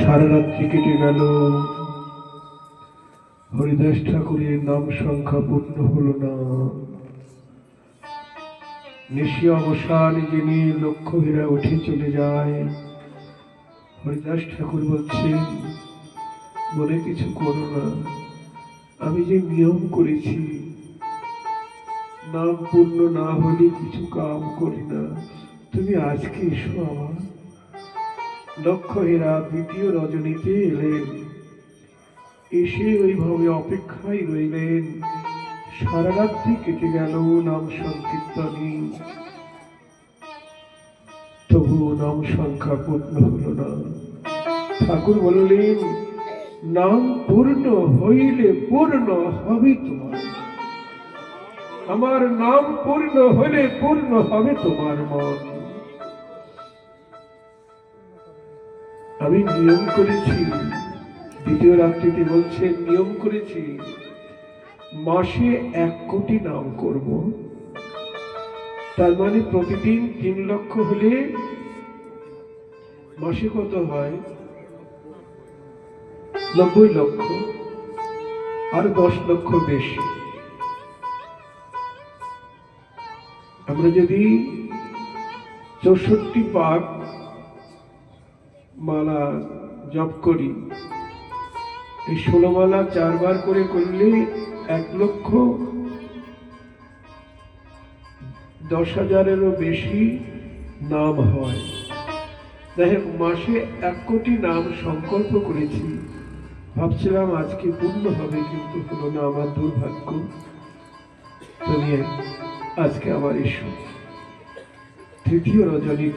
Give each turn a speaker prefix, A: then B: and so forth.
A: সারা রাত্রি কেটে গেল, হরিদাস ঠাকুরের নাম সংখ্যা পূর্ণ হলো না। নিশি অবসান জেনে লক্ষ্যভেরা উঠে চলে যায়। হরিদাস ঠাকুর বলছেন, মনে কিছু করো না, আমি যে নিয়ম করেছি, নাম পূর্ণ না হলে কিছু কাম করি না। তুমি আজকে এসো আমার। লক্ষ্যহীরা দ্বিতীয় রজনীতে এলেন, এসে ওইভাবে অপেক্ষায় রইলেন। সারা রাত্রি কেটে গেল নাম সংকীর্তনে, তবু নাম সংখ্যা পূর্ণ হলো না। ঠাকুর বললেন, নাম পূর্ণ হইলে পূর্ণ হবে তোমার। আমার নাম পূর্ণ হলে পূর্ণ হবে তোমার মন। আমি নিয়ম করেছি, দ্বিতীয় রাত্রিতে বলছেন, নিয়ম করেছি মাসে 1 কোটি নাম করব। তার মানে প্রতিদিন 3 লক্ষ হলে মাসে কত হয়? 90 লক্ষ, আর 10 লক্ষ বেশি। আমরা যদি 64 পাক মালা জপ করি, এই 16 মালা 4 বার করে করলে 1,10,000-এরও বেশি নাম হয়। যাই হোক, মাসে 1 কোটি নাম সংকল্প করেছি। ভাবছিলাম আজকে পূর্ণ হবে, কিন্তু হলো না, আমার দুর্ভাগ্য। তুমি আজকে আবার এসো। তৃতীয় রজনী